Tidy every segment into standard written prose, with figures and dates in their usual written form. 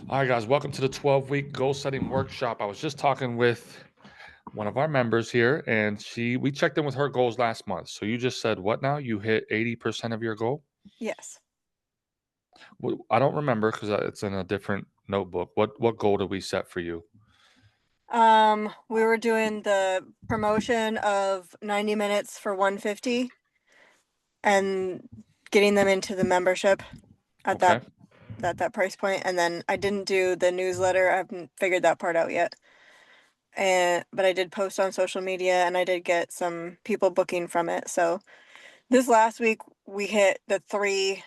All right, guys, welcome to the 12-week goal setting workshop. I was just talking with one of our members here, and we checked in with her goals last month. So you just said what now? You hit 80% of your goal? Yes. I don't remember because it's in a different notebook. What goal did we set for you? We were doing the promotion of 90 minutes for 150 and getting them into the membership at Okay. that price point. And then I didn't do the newsletter. I haven't figured that part out yet. But I did post on social media and I did get some people booking from it. So this last week we hit the 3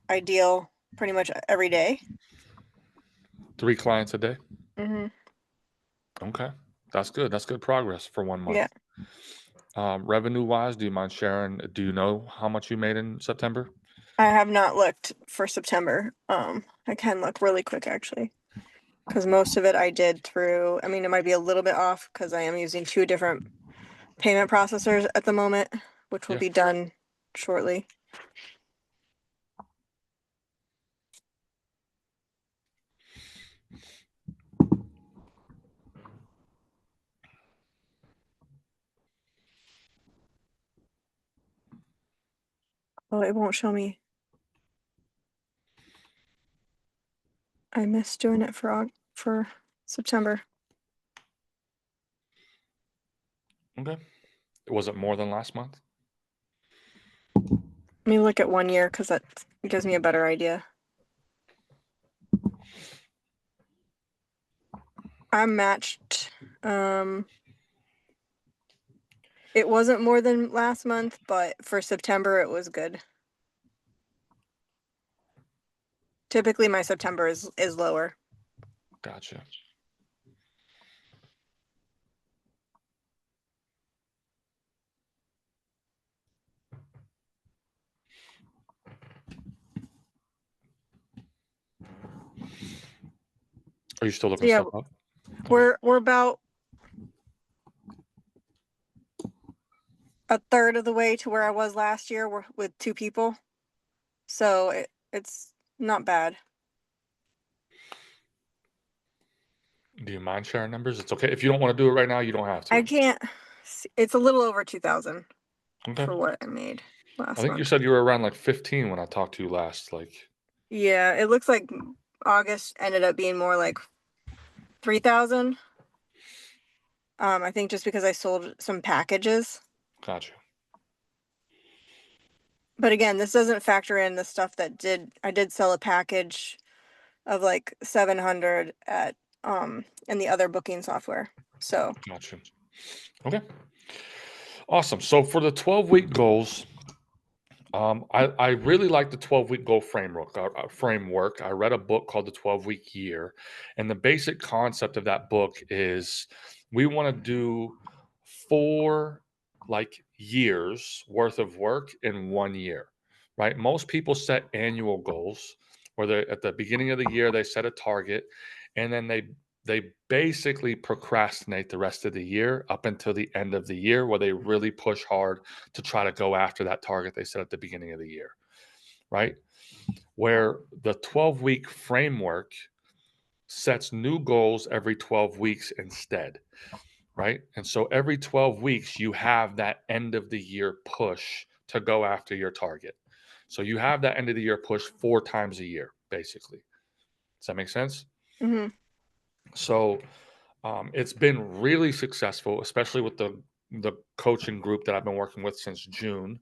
ideal pretty much every day. 3 clients a day? Mm-hmm. Okay. That's good. That's good progress for 1 Yeah. month. Revenue-wise, do you mind sharing? Do you know how much you made in September? I have not looked for September. I can look really quick actually. Because most of it I did through, I mean, it might be a little bit off because I am using 2 different payment processors at the moment, which will Yeah. be done shortly. Oh, it won't show me. I missed doing it for September. Okay. Was it more than last month? Let me look at 1 year because that gives me a better idea. I'm matched. It wasn't more than last month, but for September it was good. Typically my September is lower. Gotcha. Are you still So looking yeah, stuff up? Okay. we're about a third of the way to where I was last year with 2 people. So it's not bad. Do you mind sharing numbers? It's okay. If you don't want to do it right now, you don't have I to. can't, it's a little over 2,000 Okay. for what I made I last think you month. said you were around like 15 when I talked to you last. Yeah, it looks like August ended up being more like 3,000. I think just because I sold some packages. Gotcha. But again, this doesn't factor in the stuff I did sell a package of like 700 at in the other booking software. So, Gotcha. Okay. Awesome. So for the 12-week goals, I really like the 12-week goal framework. I read a book called The 12-Week Year, and the basic concept of that book is we want to do 4 years worth of work in 1 year, right? Most people set annual goals where they at the beginning of the year they set a target, and then they basically procrastinate the rest of the year up until the end of the year where they really push hard to try to go after that target they set at the beginning of the year, right? Where the 12-week framework sets new goals every 12 weeks instead, right? And so every 12 weeks, you have that end of the year push to go after your target. So you have that end of the year push 4 times a year, basically. Does that make sense? mhm. So it's been really successful, especially with the coaching group that I've been working with since June.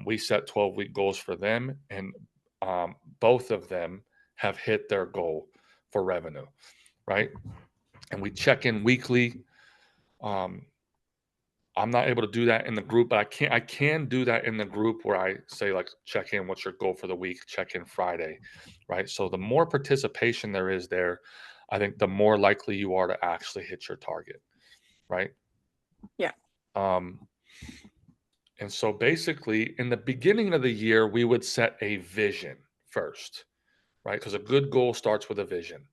We set 12-week goals for them, and both of them have hit their goal for revenue, right? And we check in weekly. Um, I'm not able to do that in the group, but I can do that in the group where I say like check in, what's your goal for the week, check in Friday, right? So the more participation there is there, I think the more likely you are to actually hit your target, right? Yeah. Um, and so basically in the beginning of the year, we would set a vision first, right? Because a good goal starts with a vision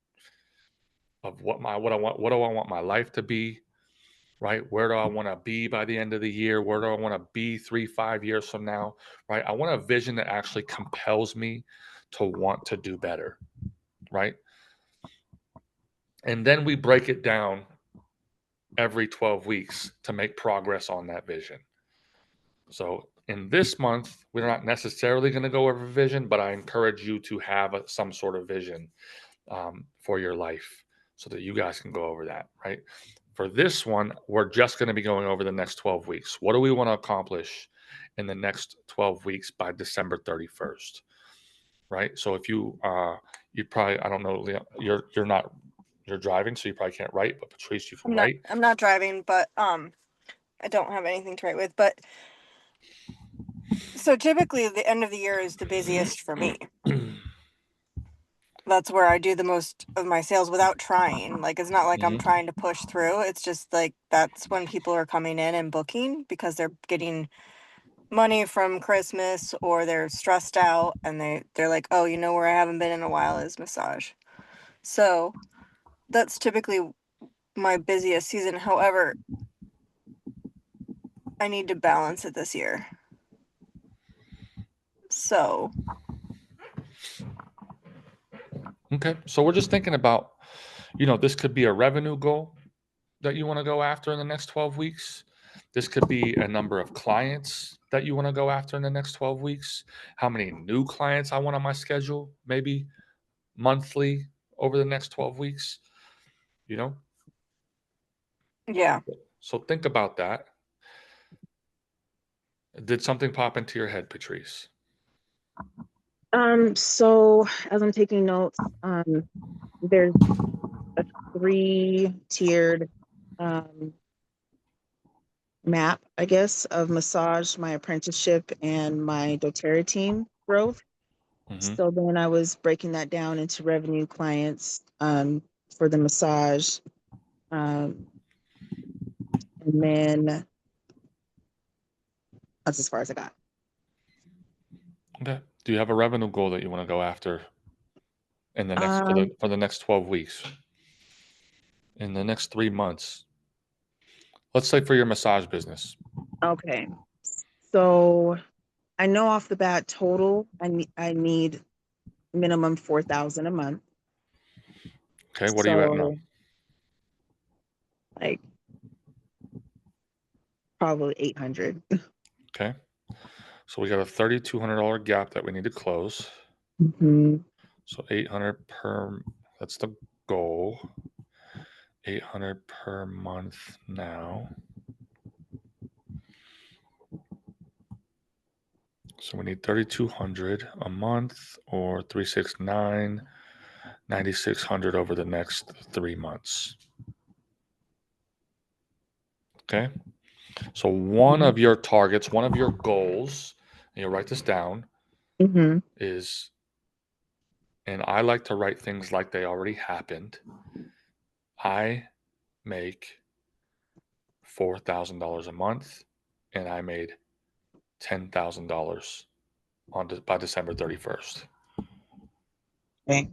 of what do I want my life to be, right? Where do I want to be by the end of the year? Where do I want to be 3, 5 years from now, right? I want a vision that actually compels me to want to do better, right? And then we break it down every 12 weeks to make progress on that vision. So in this month, we're not necessarily going to go over vision, but I encourage you to have some sort of vision for your life so that you guys can go over that, right? For this one, we're just going to be going over the next 12 weeks. What do we want to accomplish in the next 12 weeks by December 31st, right? So if you probably, I don't know, Leon, you're driving, so you probably can't write, but Patrice, you can write. I'm not driving, but I don't have anything to write with. But so typically the end of the year is the busiest for me. That's where I do the most of my sales without trying. Like, it's not like I'm Mhm. trying to push through. It's just like that's when people are coming in and booking because they're getting money from Christmas or they're stressed out and they're like, "Oh, you know where I haven't been in a while is massage." So, that's typically my busiest season. However, I need to balance it this year. So, Okay. So we're just thinking about, this could be a revenue goal that you want to go after in the next 12 weeks. This could be a number of clients that you want to go after in the next 12 weeks. How many new clients I want on my schedule, maybe monthly over the next 12 weeks, you know? yeah. So think about that. Did something pop into your head, Patrice? So as I'm taking notes, there's a three-tiered um, map, I guess, of massage, my apprenticeship, and my doTERRA team growth. Hmm. So then I was breaking that down into revenue clients for the massage. Um, and then that's as far as I got. Okay. Do you have a revenue goal that you want to go after in the next Um, for the next 12 weeks? In the next 3 months? Let's say for your massage business. okay. So I know off the bat total, I need minimum 4,000 a month. Okay, what are you at now? So like probably 800. Okay. So we got a $3,200 gap that we need to close. Mhm. So 800 per, that's the goal. 800 per month now. So we need 3,200 a month or 369, 9,600 over the next 3 months. Okay. So one of your targets, one of your goals, and you'll write this down, Mhm. is, and I like to write things like they already happened. I make $4,000 a month and I made $10,000 by December 31st. Okay.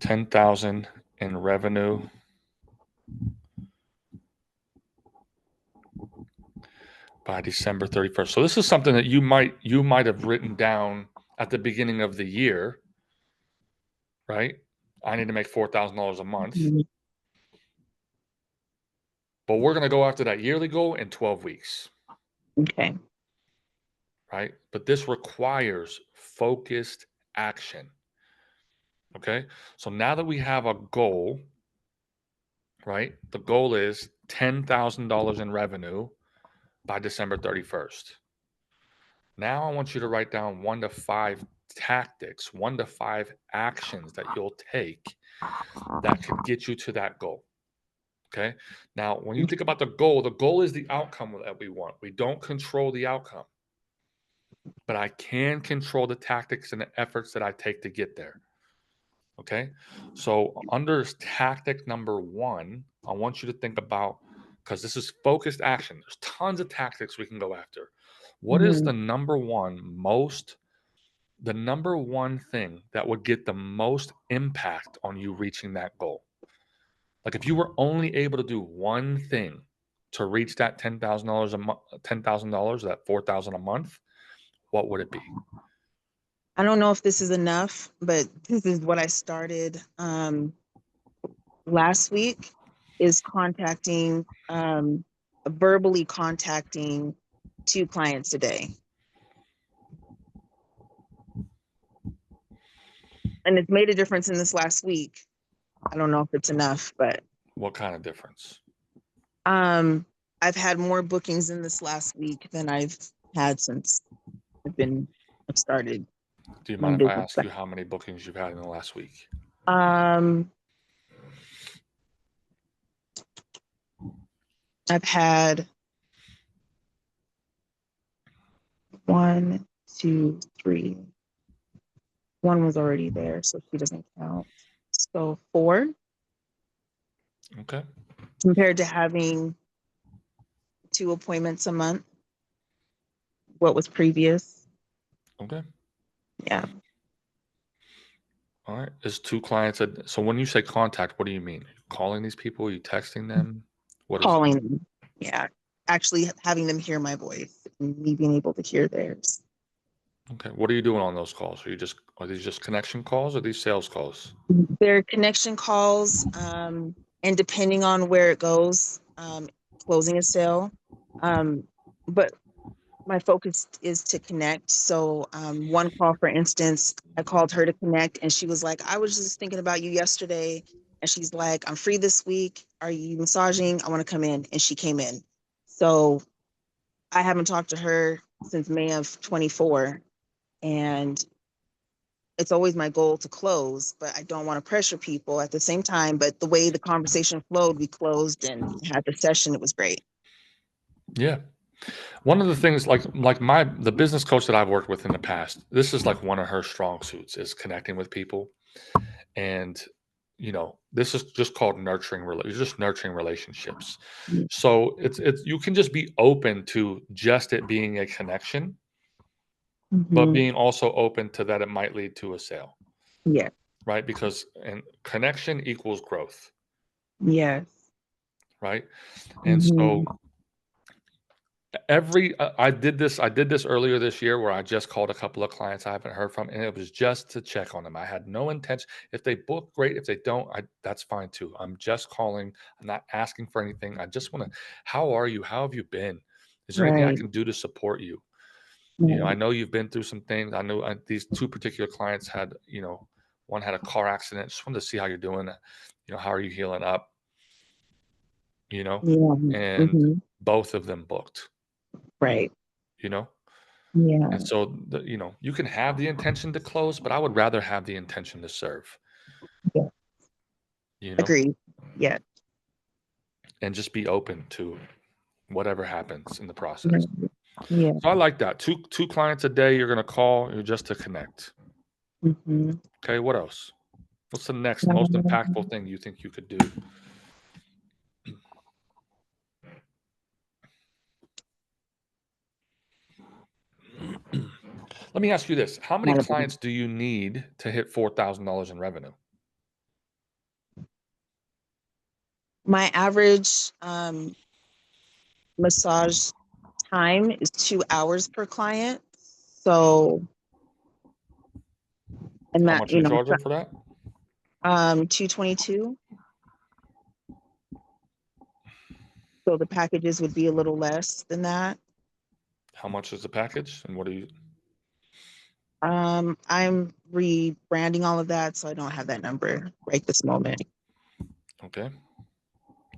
10,000 in revenue by December 31st. So this is something that you might have written down at the beginning of the year, right? I need to make $4,000 a month. Mhm. But we're going to go after that yearly goal in 12 weeks, Okay. right? But this requires focused action. Okay? So now that we have a goal, right? The goal is $10,000 in revenue by December 31st. Now I want you to write down 1 to 5 tactics, 1 to 5 actions that you'll take that could get you to that goal. Okay. Now, when you think about the goal is the outcome that we want. We don't control the outcome, but I can control the tactics and the efforts that I take to get there. Okay. So, under tactic number 1, I want you to think about, because this is focused action, there's tons of tactics we can go after. What is Mhm. the number one thing that would get the most impact on you reaching that goal? Like if you were only able to do one thing to reach that $10,000 a month, $10,000, that 4,000 a month, what would it be? I don't know if this is enough, but this is what I started last week, is verbally contacting 2 clients a day. And it's made a difference in this last week. I don't know if it's enough, but What kind of difference? I've had more bookings in this last week than I've had since I've started Do you my mind if I business. ask you how many bookings you've had in the last week? I've had 1, 2, 3. One was already there, so she doesn't count. So 4, Okay. compared to having 2 appointments a month, what was previous. Okay. Yeah. All right. Is 2 clients so when you say contact, what do you mean? Calling these people? Are you texting them? What is it? Calling them. Yeah. Actually having them hear my voice and me being able to hear theirs. Okay. What are you doing on those calls? Are these just connection calls or are these sales calls? They're connection calls, and depending on where it goes, closing a sale. But my focus is to connect. So one call, for instance, I called her to connect and she was like, I was just thinking about you yesterday. And she's like, I'm free this week. Are you massaging? I want to come in. And she came in. So I haven't talked to her since May of 24. And it's always my goal to close, but I don't want to pressure people at the same time. But the way the conversation flowed, we closed and had the session. It was great. Yeah. One of the things like the business coach that I've worked with in the past, this is like one of her strong suits is connecting with people. And this is just called nurturing relationships. So it's you can just be open to just it being a connection, but being also open to that it might lead to a sale. Yeah. Right? Because and connection equals growth. Yes. Right? And so I did this earlier this year where I just called a couple of clients I haven't heard from, and it was just to check on them. I had no intention. If they book, great. If they don't, that's fine too. I'm just calling. I'm not asking for anything. I just want to, how are you? How have you been? Is there anything I can do to support you? I know you've been through some things. I know these 2 particular clients had, one had a car accident. Just wanted to see how you're doing. How are you healing up? Yeah. And both of them booked. Right. Yeah. Yeah. And so, you can have the intention to close, but I would rather have the intention to serve. Yeah. Agreed. Yeah. And just be open to whatever happens in the process. Yeah. So I like that. Two clients a day you're going to call just to connect. Okay, what else? What's the next most impactful thing you think you could do? Let me ask you this. How many clients do you need to hit $4,000 in revenue? My average massage time is 2 hours per client. So, and How that, much are you charging for that? $222. So the packages would be a little less than that. How much is the package and what are you? I'm rebranding all of that, so I don't have that number right this moment. Okay.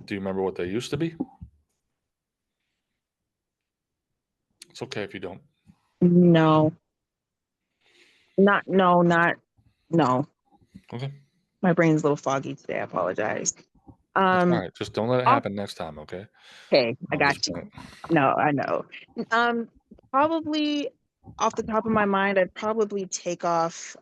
Do you remember what they used to be? It's okay if you don't. No. No. Okay. My brain's a little foggy today. I apologize. That's all right. Just don't let it happen next time, okay? Okay, I got you. No, I know. Probably off the top of my mind, I'd probably take off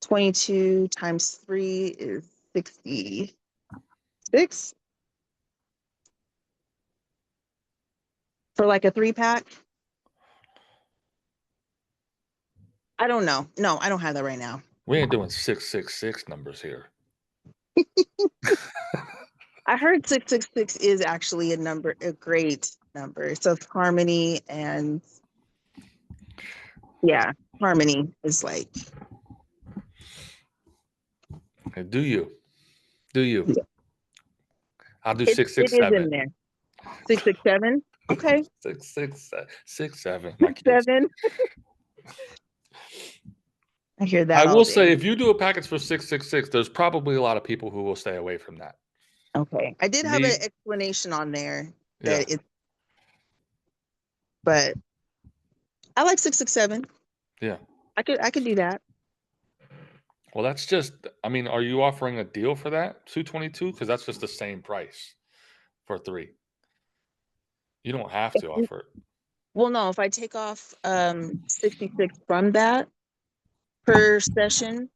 22 times 3 is 66 for like a 3-pack. I don't know. No, I don't have that right now. We ain't doing 666 numbers here. I heard 666 is actually a great number. It's of harmony and Yeah, Harmony is like, Okay, do you? Yeah. I'll do it 667. is in there. 667. Okay, 667. My kids. 7. I hear that I all will day. say, if you do a package for 666, there's probably a lot of people who will stay away from that. Okay, I did have an explanation on there that Yeah. but I like 667. Yeah. I could do that. Well, that's just, I mean, are you offering a deal for that? 222? Because that's just the same price for 3. You don't have to offer it. Well, no, if I take off 66 from that per session,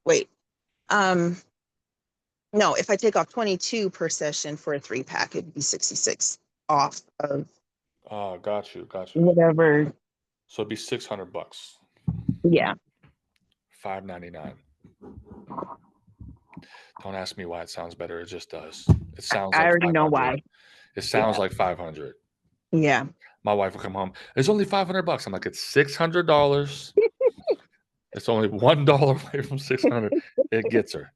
wait, no, if I take off 22 per session for a 3-pack, it'd be 66 off of Oh, got you. whatever. So it'd be $600. Yeah. $599. Don't ask me why it sounds better. It just does. It sounds I like already know 500. why. It sounds Yeah. like 500. Yeah. My wife will come home. It's only $500. I'm like, it's $600. It's only $1 away from 600. It gets her.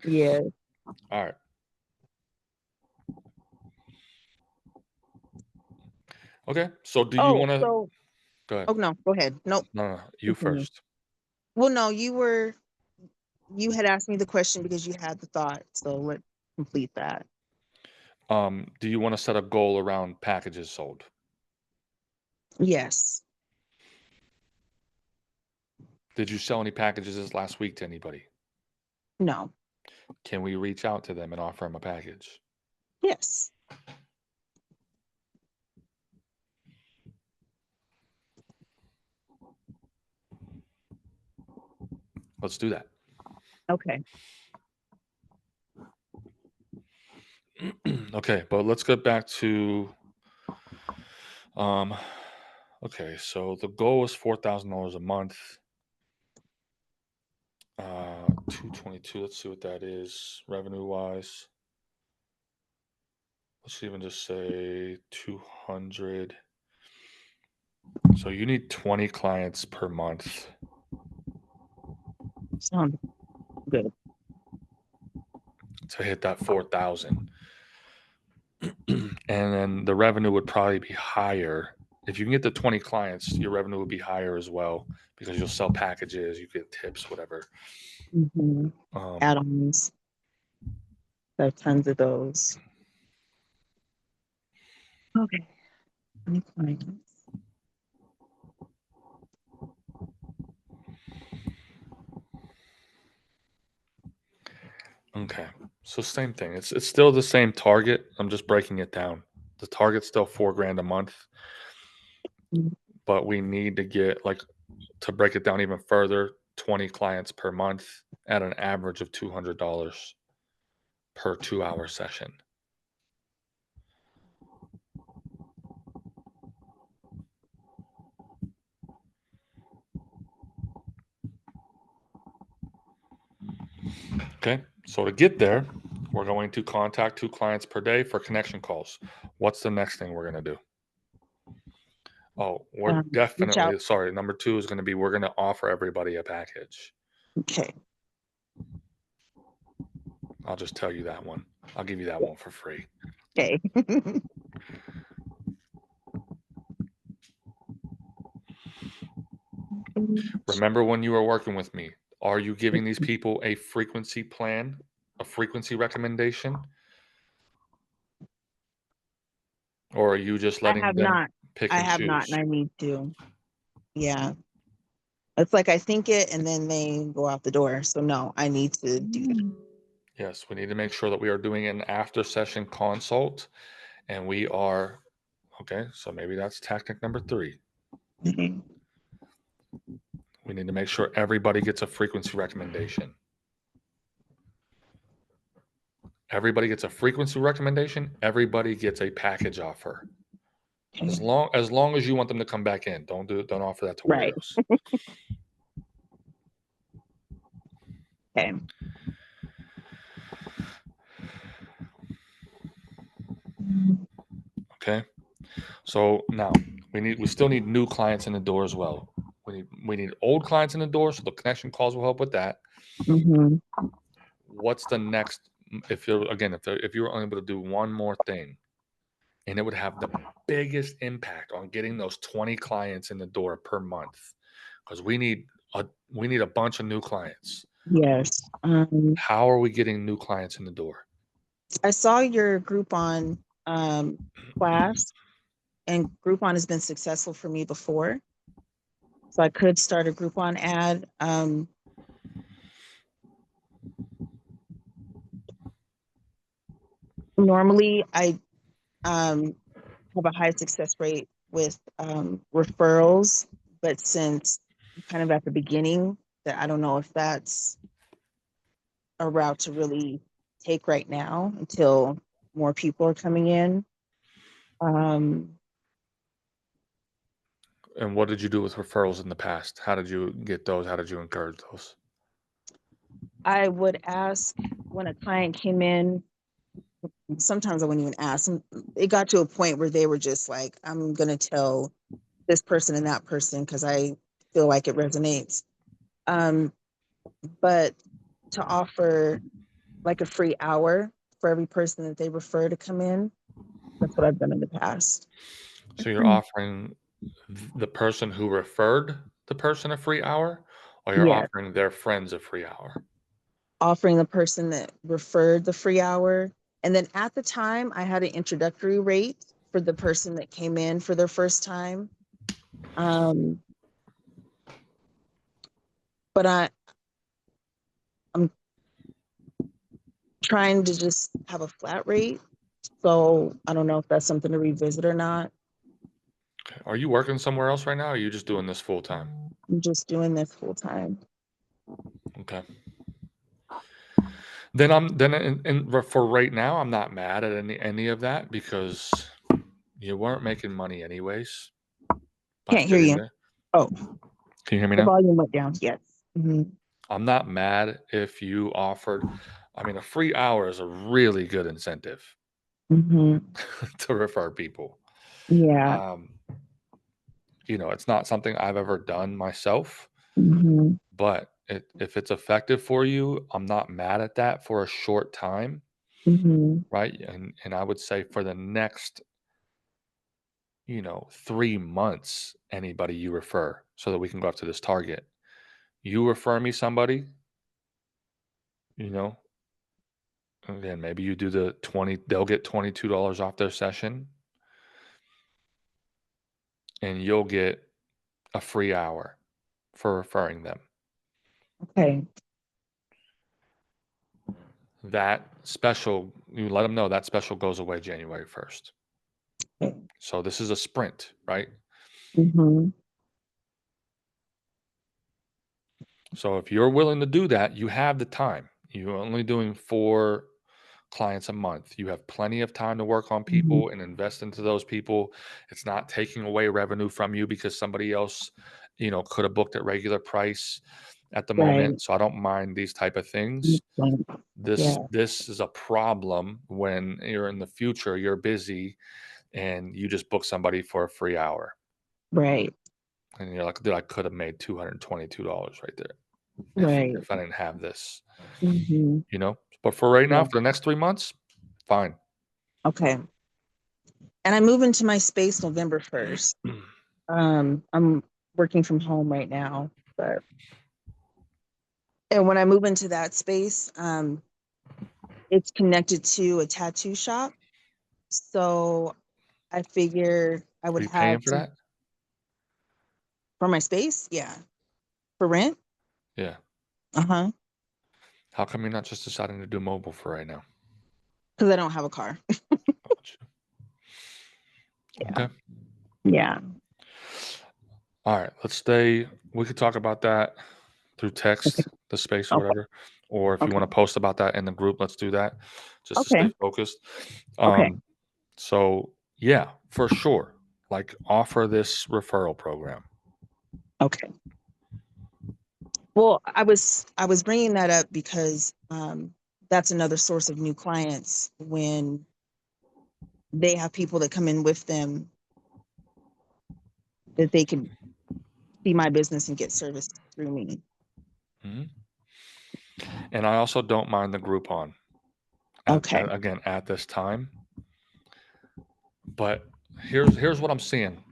Yeah. All right. Okay. So do you want to So, go ahead? oh no, go ahead. Nope. No, you Continue. first. Well, no, you had asked me the question because you had the thought. So let's complete that. Do you want to set a goal around packages sold? Yes. Did you sell any packages this last week to anybody? No. Can we reach out to them and offer them a package? Yes. Let's do that. Okay. Okay, but let's get back to okay, so the goal is $4,000 a month. 222, let's see what that is revenue wise. Let's even just say 200. So you need 20 clients per month Sounds good. to hit that 4,000. And then the revenue would probably be higher. If you can get the 20 clients, your revenue would be higher as well because you'll sell packages, you get tips, whatever. Mm-hmm. Add-ons. There are tons of those. Okay. 20 clients. Okay. So same thing. It's still the same target. I'm just breaking it down. The target's still $4,000 a month, Mhm. but we need to get to break it down even further, 20 clients per month at an average of $200 per 2-hour session. Okay. So to get there, we're going to contact 2 clients per day for connection calls. What's the next thing we're going to do? Oh, we're Reach definitely, out. sorry, number 2 is going to be we're going to offer everybody a package. Okay. I'll just tell you that one. I'll give you that one for free. Okay. Remember when you were working with me, are you giving these people a frequency plan, a frequency recommendation? Or are you just I letting have them not. pick I and have not, choose? and I need to. Yeah. It's like I think it and then they go out the door. So no, I need to do that. Yes, we need to make sure that we are doing an after session consult and we are, okay, so maybe that's tactic number 3. Mhm. We need to make sure everybody gets a frequency recommendation. Everybody gets a frequency recommendation. Everybody gets a package offer. As long as you want them to come back in, don't offer that to Right. weirdos. Okay. Okay. So now we still need new clients in the door as well. We need old clients in the door, so the connection calls will help with that. Mm-hmm. What's the next? If you were unable to do one more thing, and it would have the biggest impact on getting those 20 clients in the door per month, because we need a bunch of new clients. Yes. How are we getting new clients in the door? I saw your Groupon class, and Groupon has been successful for me before. So I could start a Groupon ad. Normally, I have a high success rate with referrals, but since I'm kind of at the beginning, that I don't know if that's a route to really take right now until more people are coming in. And what did you do with referrals in the past? How did you get those? How did you encourage those? I would ask when a client came in, sometimes I wouldn't even ask. It got to a point where they were just like, I'm going to tell this person and that person because I feel like it resonates. But to offer like a free hour for every person that they refer to come in, that's what I've done in the past. So you're offering the person who referred the person a free hour, or you're Yeah, offering their friends a free hour? offering the person that referred the free hour. And then at the time, I had an introductory rate for the person that came in for their first time. But I'm trying to just have a flat rate. So I don't know if that's something to revisit or not. Are you working somewhere else right now, or are you just doing this full time? I'm just doing this full time. Okay. Then for right now, I'm not mad at any of that because you weren't making money anyways by Can't hear sitting you. there. Oh, Can you hear me the now? volume went down. Yes. I'm not mad if you offered. I mean, a free hour is a really good incentive to refer people. Yeah. Um, it's not something I've ever done myself, hmm but if it's effective for you, I'm not mad at that for a short time, hmm right? And I would say for the next 3 months, anybody you refer, so that we can go up to this target. You refer me somebody, you know, again, maybe you do the 20, they'll get $22 off their session, and you'll get a free hour for referring them. Okay. That special, you let them know that special goes away January 1st. Okay. So this is a sprint, right? hmm So if you're willing to do that, you have the time. You're only doing 4 clients a month. You have plenty of time to work on hmm people and invest into those people. It's not taking away revenue from you because somebody else, could have booked at regular price at the Right. moment. So I don't mind these type of things. Makes sense. This Yeah. this is a problem when you're in the future, you're busy and you just book somebody for a free hour. Right. And you're like, dude, I could have made $222 right there Right. if I didn't have this, hmm But for right now, Yeah. for the next 3 months, fine. Okay. And I move into my space November 1st. I'm working from home right now, and when I move into that space, it's connected to a tattoo shop. So I figure I Are would you paying have for to that? for my space. Yeah. For rent. Yeah. Uh-huh. How come you're not just deciding to do mobile for right now? Because I don't have a car. Gotcha. Yeah. Okay. Yeah. All right. We could talk about that through Okay. text, the space or Okay. whatever. Or if you Okay. want to post about that in the group, let's do that just to Okay. stay focused. Okay. So yeah, for sure. Like offer this referral program. Okay. Well, I was bringing that up because that's another source of new clients when they have people that come in with them that they can see my business and get service through me. Mhm. And I also don't mind the Groupon Okay. again at this time. But here's what I'm seeing.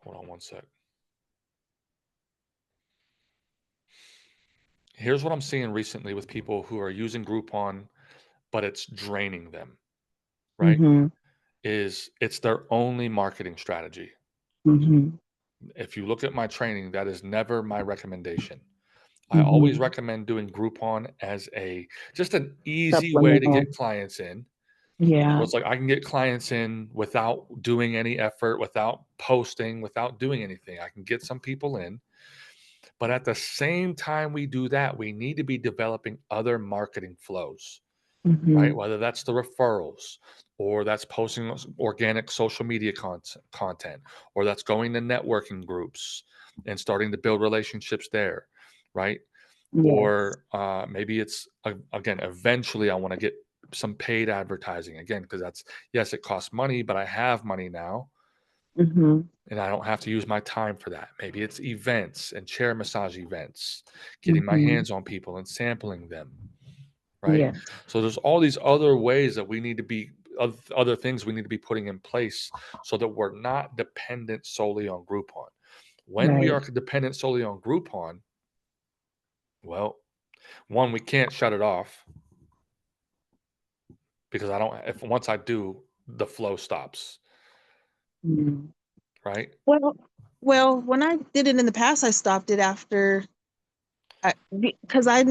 Hold on one sec. Here's what I'm seeing recently with people who are using Groupon, but it's draining them, right? Mm-hmm. Is it's their only marketing strategy. Mm-hmm. If you look at my training, that is never my recommendation. I always Mm-hmm. recommend doing Groupon as just an easy way to Supplemental. get clients in. Yeah. Where it's like I can get clients in without doing any effort, without posting, without doing anything. I can get some people in. But at the same time we do that, we need to be developing other marketing flows, Mm-hmm. right? Whether that's the referrals, or that's posting organic social media content, or that's going to networking groups and starting to build relationships there, right? Yes. Or maybe it's again, eventually I want to get some paid advertising again, because that's, yes, it costs money, but I have money now Mm-hmm. and I don't have to use my time for that. Maybe it's events and chair massage events, getting my Mm-hmm. hands on people and sampling them, right? Yes. So there's all these other ways that we need to be, other things we need to be putting in place so that we're not dependent solely on Groupon. When we Right. are dependent solely on Groupon, well, one, we can't shut it off because I don't, if once I do, the flow stops, Mm. right? Well, when I did it in the past, I stopped it after because I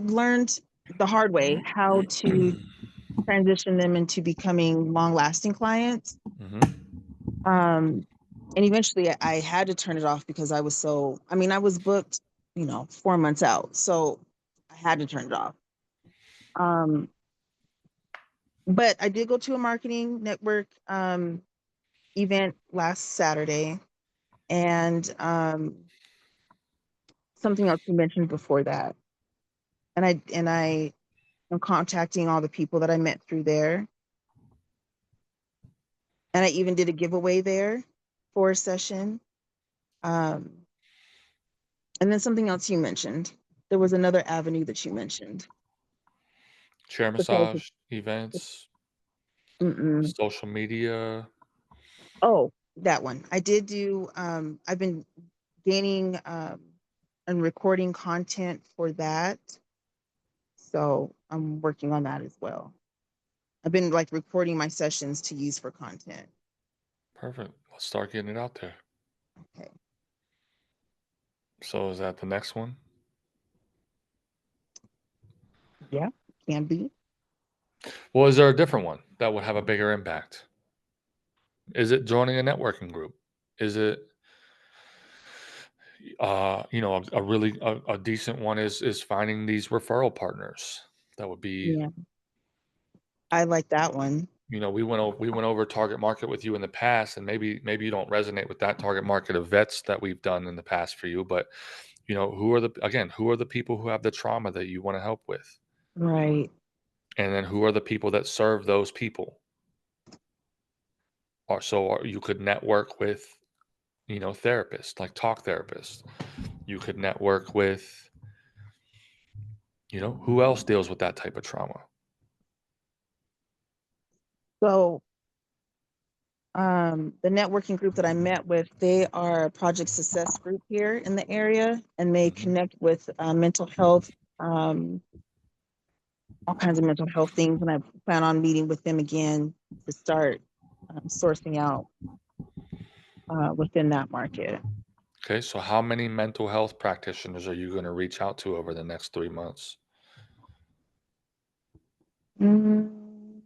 learned the hard way how to transition them into becoming long-lasting clients. Hmm. Um, and eventually I had to turn it off because I mean, I was booked, 4 months out. So I had to turn it off. Um, but I did go to a marketing network event last Saturday, and something else you mentioned before that. And I am contacting all the people that I met through there. And I even did a giveaway there for a session. Um, and then something else you mentioned. There was another avenue that you mentioned. Chair Besides, massage, events, mm-mm. social media. Oh, that one. I did do. I've been gaining and recording content for that, so I'm working on that as well. I've been like recording my sessions to use for content. Perfect. Let's start getting it out there. Okay. So is that the next one? Yeah, can be. Well, is there a different one that would have a bigger impact? Is it joining a networking group? Is it, a really a decent one is finding these referral partners. That would be, Yeah, I like that one. we went over target market with you in the past, and maybe you don't resonate with that target market of vets that we've done in the past for you, but who are the people who have the trauma that you want to help with? Right. And then who are the people that serve those people? You could network with, therapists, like talk therapists. You could network with, who else deals with that type of trauma? So the networking group that I met with, they are a project success group here in the area, and they Mhm. connect with mental health, all kinds of mental health things. And I plan on meeting with them again to start sourcing out within that market. Okay, so how many mental health practitioners are you going to reach out to over the next 3 months? Mm,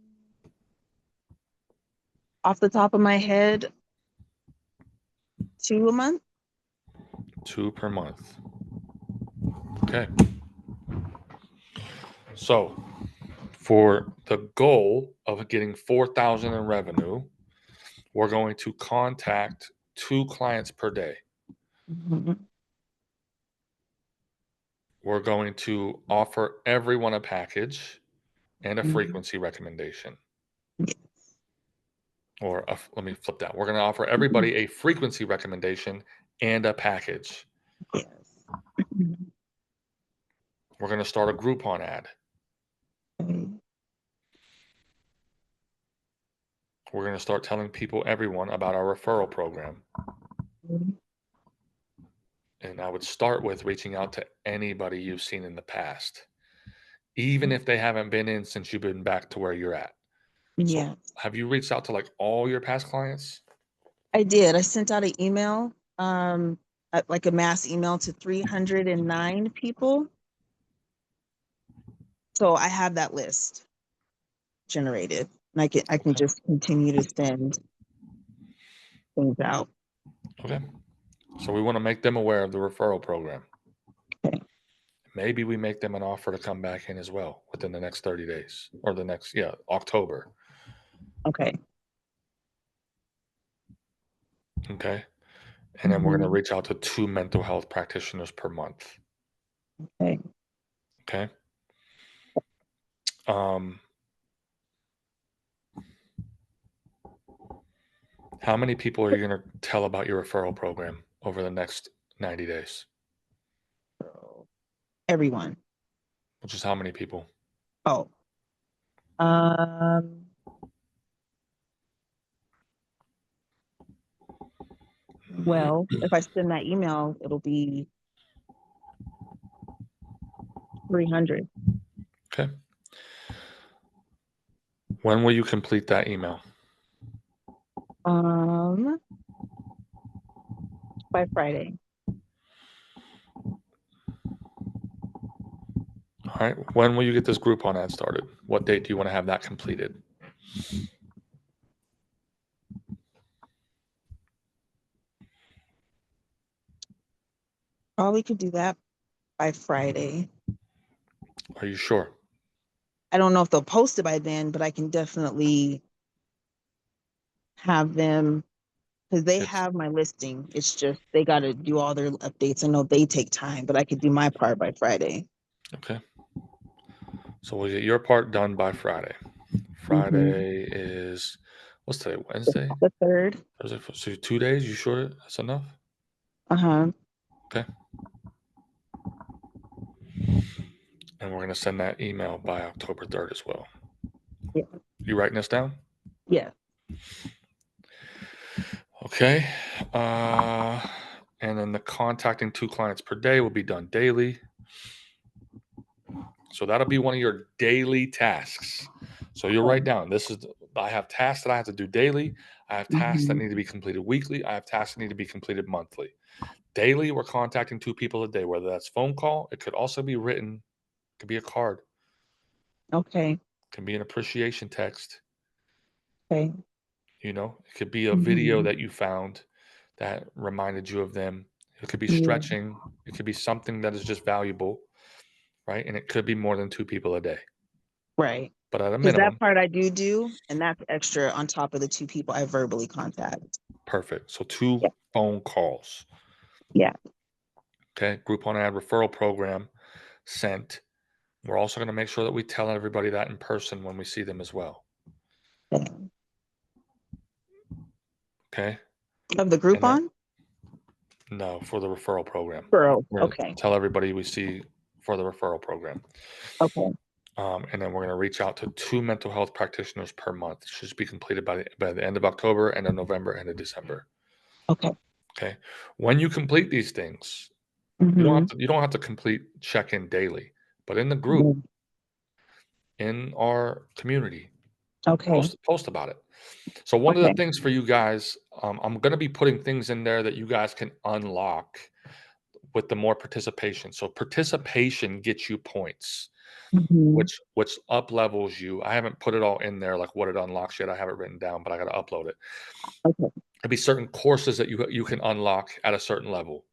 off the top of my head, 2 a month. 2 per month. Okay. So for the goal of getting 4,000 in revenue, we're going to contact 2 clients per day. Mhm. We're going to offer everyone a package and a Mhm. frequency recommendation. Yeah. or let me flip that. We're going to offer everybody a frequency recommendation and a package. Yes. We're going to start a Groupon ad. Okay. We're going to start telling everyone about our referral program. And I would start with reaching out to anybody you've seen in the past, even if they haven't been in since you've been back to where you're at. So Yeah, have you reached out to like all your past clients? I did. I sent out an email, like a mass email to 309 people. So I have that list generated, and I can Okay. just continue to send things out. Okay. So we want to make them aware of the referral program. Okay. Maybe we make them an offer to come back in as well within the next 30 days or the next, October. Okay. Okay. And then we're going to Mhm. reach out to 2 mental health practitioners per month. Okay. Okay. Um, how many people are you going to tell about your referral program over the next 90 days? So everyone. Which is how many people? Oh. Um. Well, if I send that email, it'll be 300. Okay. When will you complete that email? By Friday. All right. When will you get this Groupon ad started? What date do you want to have that completed? Probably could do that by Friday. Are you sure? I don't know if they'll post it by then, but I can definitely have them, because they It's have my listing. It's just they got to do all their updates. I know they take time, but I could do my part by Friday. okay. So we'll get your part done by Friday. Friday is what's today? Wednesday? The third. Thursday? So 2 days? You sure that's enough? Uh-huh. Okay. And we're going to send that email by October 3rd as well. Yeah. You writing this down? Yeah. Okay. And then the contacting 2 clients per day will be done daily. So that'll be one of your daily tasks. So you'll write down I have tasks that I have to do daily. I have tasks that need to be completed weekly. I have tasks that need to be completed monthly. Daily, we're contacting 2 people a day, whether that's phone call. It could also be written. It could be a card. Okay. It can be an appreciation text. Okay. It could be a video that you found that reminded you of them. It could be Yeah. stretching. It could be something that is just valuable, right? And it could be more than 2 people a day. Right. But at a Because that minimum, part I do, and that's extra on top of the 2 people I verbally contact. perfect. So 2 Yeah. phone calls. Yeah. Okay. Groupon ad referral program sent. We're also going to make sure that we tell everybody that in person when we see them as well. Yeah. Okay. Of the And then, Groupon? no, for the referral program. Girl. We're going to Okay. tell everybody we see for the referral program. Okay. And then we're going to reach out to 2 mental health practitioners per month. It should be completed by the end of October, end of November, end of December. Okay. Okay. When you complete these things, Mm-hmm. you don't have to complete check-in daily, but in the group, in our community, Okay. post about it. So one of the Okay. things for you guys, I'm going to be putting things in there that you guys can unlock with the more participation. So participation gets you points, Mm-hmm. which up levels you. I haven't put it all in there like what it unlocks yet. I have it written down, but I got to upload it. Okay. There'll be certain courses that you can unlock at a certain level,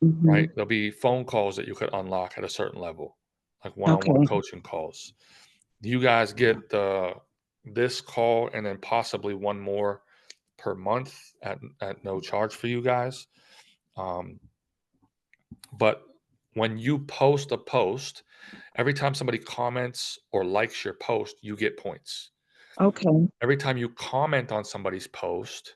Mm-hmm. right? There'll be phone calls that you could unlock at a certain level, like one-on-one Okay. coaching calls. You guys get this call and then possibly one more per month at no charge for you guys. But when you post a post, every time somebody comments or likes your post, you get points. Okay. Every time you comment on somebody's post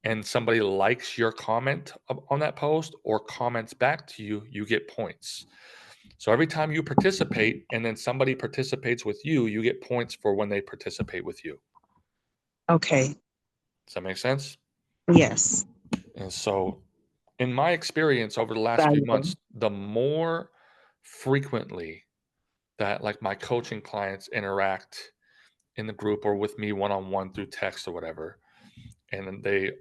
and somebody likes your comment on that post or comments back to you, you get points. So every time you participate and then somebody participates with you, you get points for when they participate with you. Okay. Does that make sense? Yes. And so, in my experience over the last few Valuable. months, the more frequently that like my coaching clients interact in the group or with me one-on-one through text or whatever, and then they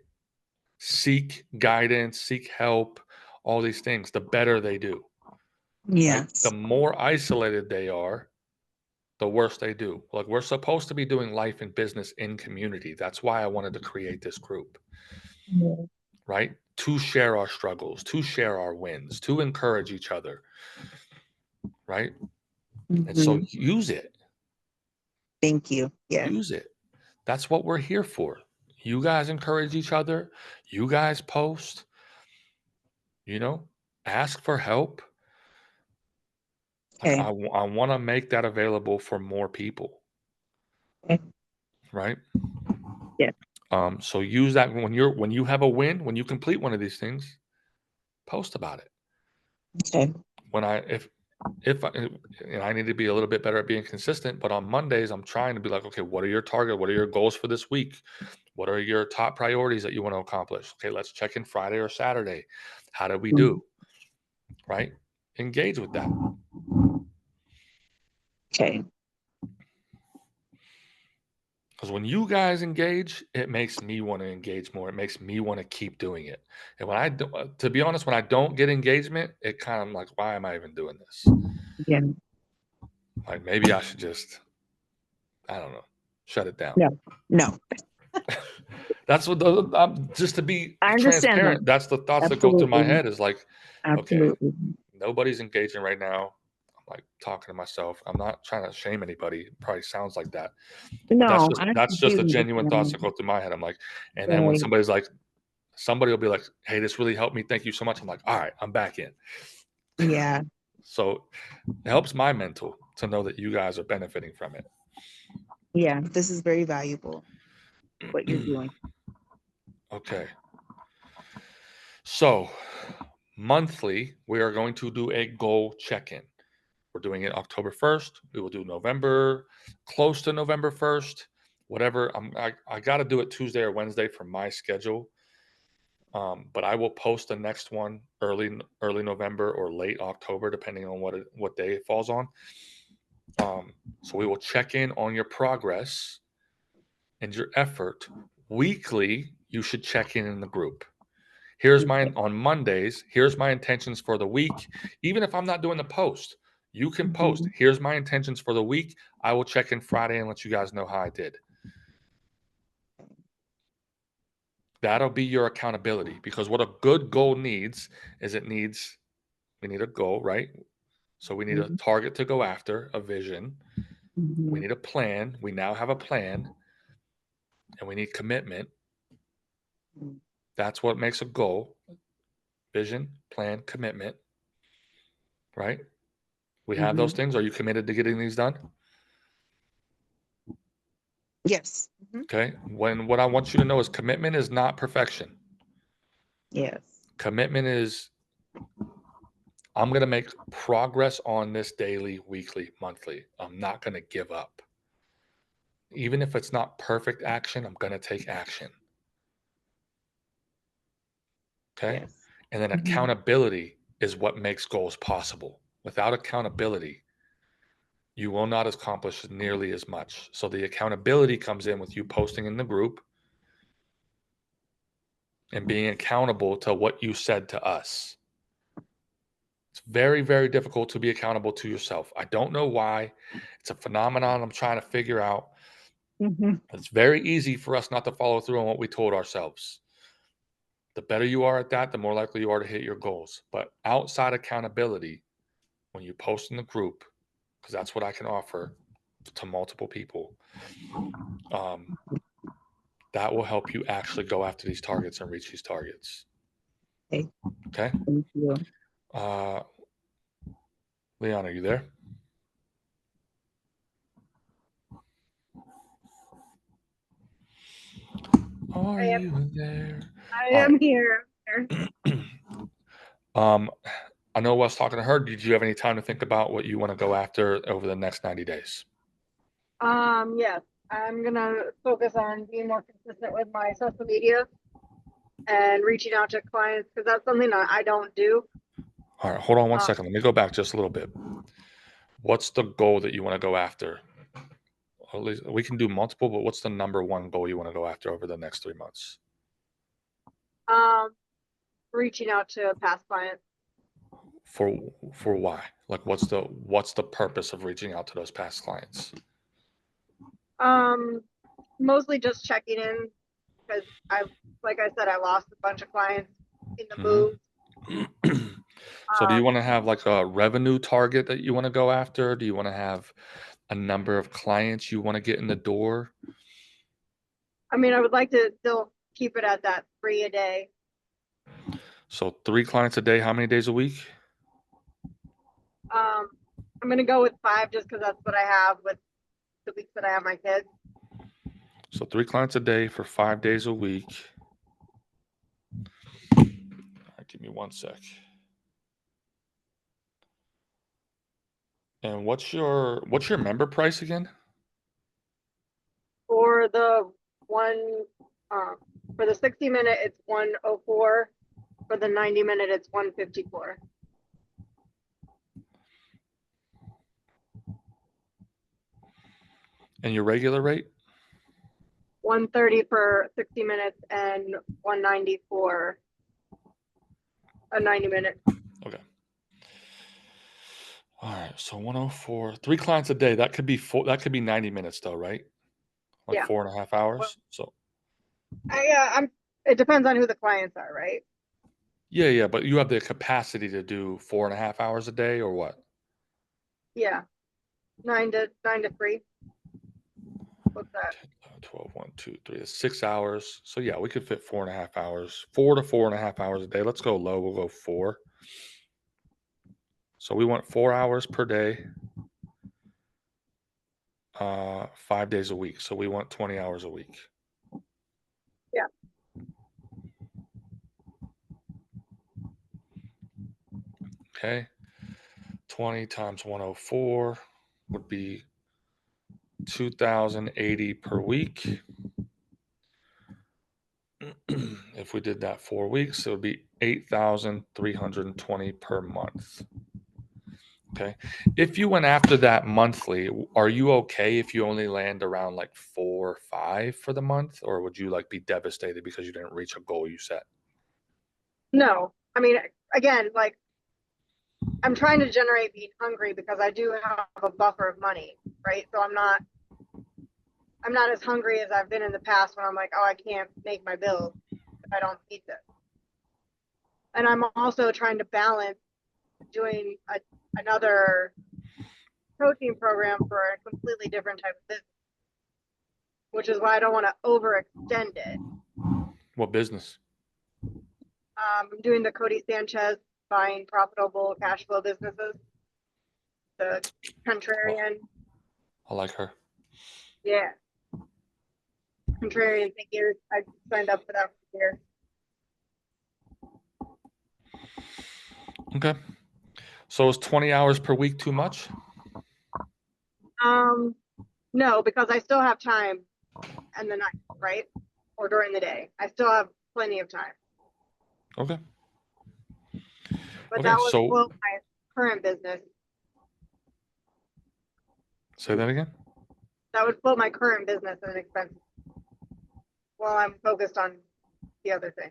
seek guidance, seek help, all these things, the better they do. Right? The Yes. more isolated they are, the worse they do. Like we're supposed to be doing life and business in community. That's why I wanted to create this group, Yeah. right? To share our struggles, to share our wins, to encourage each other, right? And so Mhm. use it. Thank you. Yes. Use it. That's what we're here for. You guys encourage each other. You guys post, ask for help. Like Okay. I want to make that available for more people, Okay. right? Yeah. So use that when you have a win, when you complete one of these things, post about it. Okay. When I if I, and I need to be a little bit better at being consistent, but on Mondays I'm trying to be like, okay, what are your target? What are your goals for this week? What are your top priorities that you want to accomplish? Okay, let's check in Friday or Saturday. How did we do? Right? Engage with that. Okay. Because when you guys engage, it makes me want to engage more. It makes me want to keep doing it. And when I do, to be honest, when I don't get engagement, it kind of like, why am I even doing this? Yeah. Like maybe I should just, I don't know, shut it down. No. No. That's what just to be I understand that. transparent. That's the thoughts that go through my Absolutely. head is like, okay, Absolutely. nobody's engaging right now. I'm like talking to myself. I'm not trying to shame anybody. It probably sounds like that. But No, I that's just the completely genuine thoughts understand. that go through my head. I'm like, and then when Right. somebody's like, somebody will be like, hey, this really helped me. Thank you so much. I'm like, all right, I'm back in. Yeah. So it helps my mental to know that you guys are benefiting from it. Yeah. This is very valuable, what you're doing. Okay. So monthly, we are going to do a goal check-in. We're doing it October 1st. We will do November, close to November 1st, whatever. I got to do it Tuesday or Wednesday for my schedule. But I will post the next one early November or late October, depending on what day it falls on. So we will check in on your progress and your effort. Weekly, you should check in the group. Here's Okay. on Mondays, here's my intentions for the week. Even if I'm not doing the post, you can post. Mhm. Here's my intentions for the week. I will check in Friday and let you guys know how I did. That'll be your accountability because what a good goal needs is we need a goal, right? So we need a Mhm. target to go after, a vision. We Mhm. need a plan. We now have a plan and we need commitment. Mhm. That's what makes a goal. Vision, plan, commitment, right? We have those Mhm. things. Are you committed to getting these done? Yes. Mhm. Okay. What I want you to know is commitment is not perfection. Yes. Commitment is I'm going to make progress on this daily, weekly, monthly. I'm not going to give up. Even if it's not perfect action, I'm going to take action. Okay. Yes. And then Mhm. accountability is what makes goals possible. Without accountability, you will not accomplish nearly as much. So the accountability comes in with you posting in the group and being accountable to what you said to us. It's very, very difficult to be accountable to yourself. I don't know why. It's a phenomenon I'm trying to figure out. Mhm. It's very easy for us not to follow through on what we told ourselves. The better you are at that, the more likely you are to hit your goals. But outside accountability, when you post in the group, because that's what I can offer to multiple people, um, that will help you actually go after these targets and reach these targets. Okay. Okay. Thank you. Uh, Leon, are you there? Are I am, you there? I All am here. right. I know I was talking to her. Did you have any time to think about what you want to go after over the next 90 days? Yes, I'm gonna focus on being more consistent with my social media and reaching out to clients because that's something that I don't do. All right, hold on one Um, second. Let me go back just a little bit. What's the goal that you want to go after? At least we can do multiple, but what's the number one goal you want to go after over the next 3 months? um, reaching out to past clients. For for why? Like what's the purpose of reaching out to those past clients? Mostly just checking in because like I said, I lost a bunch of clients in the move. So do you Um, want to have like a revenue target that you want to go after? Do you want to have a number of clients you want to get in the door? I mean, I would like to still keep it at that 3 a day. So 3 clients a day, how many days a week? I'm gonna go with 5 just because that's what I have with the weeks that I have my kids. So 3 clients a day for 5 days a week. All right, give me one sec. And what's your member price again? For the one, for the 60-minute, it's 104. For the 90-minute, it's 154. And your regular rate? 130 for 60 minutes and 190 for a 90-minute. Okay. All right, so 104, 3 clients a day. That could be 90 minutes though, right? Like Yeah. 4.5 Well, hours. So it depends on who the clients are, right? yeah, but you have the capacity to do 4.5 hours a day or what? Yeah, 9 to 3. What's that? 10, 11, 12, 1, 2, 3. It's 6 hours. So yeah, we could fit 4.5 hours, 4 to 4.5 hours a day. Let's go low. We'll go 4. So we want 4 hours per day, 5 days a week. So we want 20 hours a week. Yeah. Okay. 20 times 104 would be 2,080 per week. If we did that 4 weeks, it would be 8,320 per month. Okay. If you went after that monthly, are you okay if you only land around like 4 or 5 for the month, or would you like be devastated because you didn't reach a goal you set? No, I mean, again, like I'm trying to generate being hungry because I do have a buffer of money, right? So I'm not as hungry as I've been in the past when I'm like, oh, I can't make my bills if I don't eat this. And I'm also trying to balance doing another coaching program for a completely different type of business, which is why I don't want to overextend it. What business? I'm doing the Cody Sanchez buying profitable cash flow businesses. The contrarian. I like her. Yeah. Contrarian thinkers. I signed up for that for a year. Okay. So is 20 hours per week too much? No, because I still have time in the night, right? Or during the day. I still have plenty of time. Okay. But Okay, that would so float my current business. say that again. That would float my current business and expenses while I'm focused on the other thing.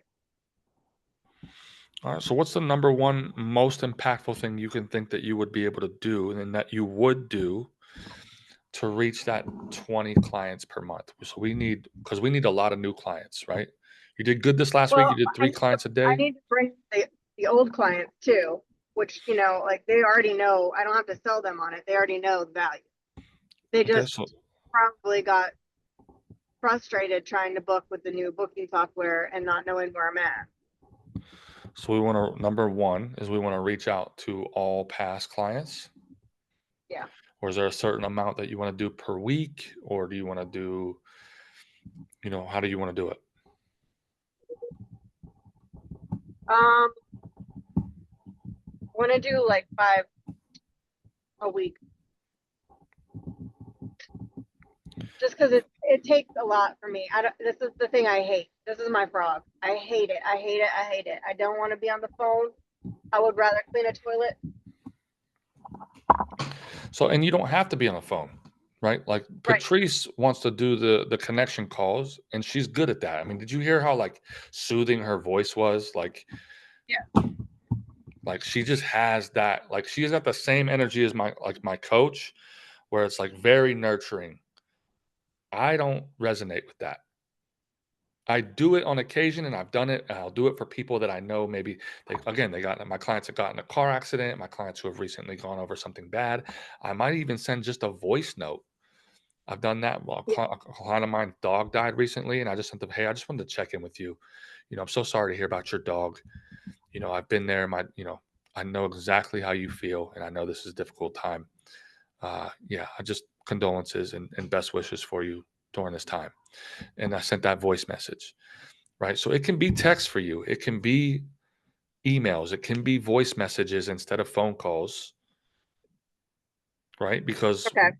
All right. So what's the number one most impactful thing you can think that you would be able to do and that you would do to reach that 20 clients per month? So we need a lot of new clients, right? You did good this last week. You did 3 clients a I day. need to bring the old clients too, which, like they already know. I don't have to sell them on it. They already know the value. They just probably got frustrated trying to book with the new booking software and not knowing where I'm at. So we want to, number one is we want to reach out to all past clients. Yeah. Or is there a certain amount that you want to do per week? Or do you want to do, how do you want to do it? I want to do like 5 a week. Just because it takes a lot for me. This is the thing I hate. This is my frog. I hate it. I hate it. I hate it. I don't want to be on the phone. I would rather clean a toilet. So, and you don't have to be on the phone, right? Like Right. Patrice wants to do the connection calls, and she's good at that. I mean, did you hear how like soothing her voice was? Like she just has that. Like she's got the same energy as my coach, where it's like very nurturing. I don't resonate with that. I do it on occasion, and I've done it, and I'll do it for people that I know. Maybe they got my clients have gotten in a car accident, my clients who have recently gone over something bad. I might even send just a voice note. I've done that. Well, Yeah. a client of mine's dog died recently, and I just sent them, "Hey, I just wanted to check in with you. I'm so sorry to hear about your dog. I've been there. I know exactly how you feel, and I know this is a difficult time. Yeah, I just condolences and best wishes for you during this time." And I sent that voice message, right? So it can be text for you. It can be emails. It can be voice messages instead of phone calls, right? Because Okay.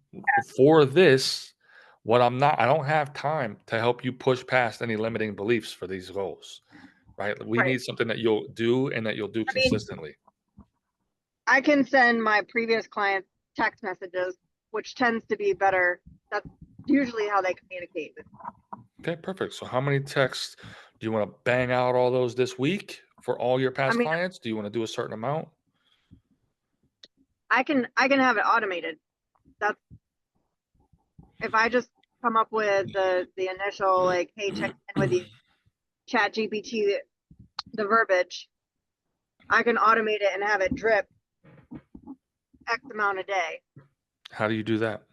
for this, I don't have time to help you push past any limiting beliefs for these goals, right? We Right. need something that you'll do and that you'll do I mean, consistently. I can send my previous clients text messages, which tends to be better. That's usually how they communicate with me. Okay, perfect. So how many texts do you want to bang out all those this week for all your I past mean, clients? Do you want to do a certain amount? I can have it automated. That's if I just come up with the initial like, hey, check in with you, chat GPT, the verbiage, I can automate it and have it drip X amount a day How do you do that?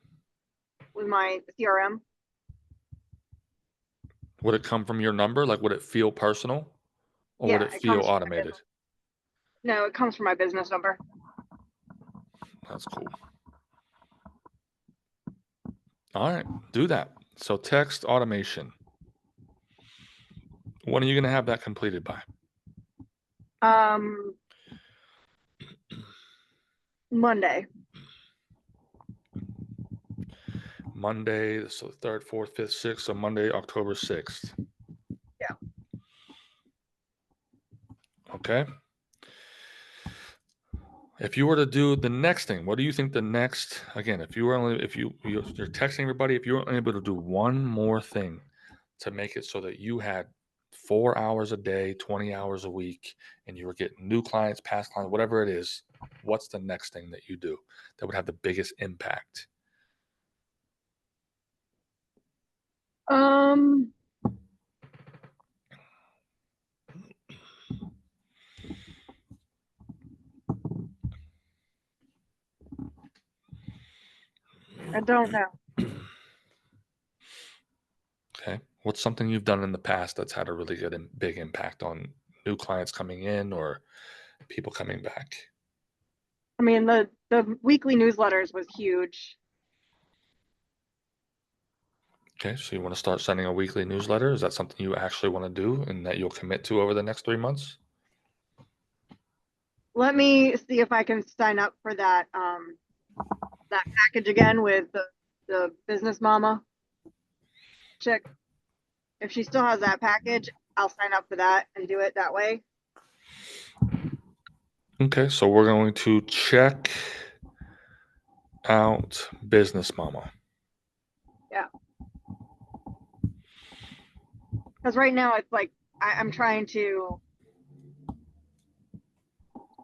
with my CRM. Would it come from your number? Like, would it feel personal or would Yeah, it it feel comes from my automated? business. No, it comes from my business number. That's cool. All right, do that. So text automation. When are you going to have that completed by? Monday. Monday, so 3rd, 4th, 5th, 6th. So Monday, October 6th. Yeah. Okay. If you were to do the next thing, what do you think the next, again, if you were only, if you're texting everybody, if you were able to do one more thing to make it so that you had 4 hours a day, 20 hours a week, and you were getting new clients, past clients, whatever it is, what's the next thing that you do that would have the biggest impact? Um, I don't know. Okay. What's something you've done in the past that's had a really good and big impact on new clients coming in or people coming back? I mean, the weekly newsletters was huge. Okay. So you want to start sending a weekly newsletter? Is that something you actually want to do and that you'll commit to over the next 3 months? Let me see if I can sign up for that that package again with the business mama chick. If she still has that package, I'll sign up for that and do it that way. Okay. So we're going to check out Business Mama. Yeah. Because right now it's like I'm trying to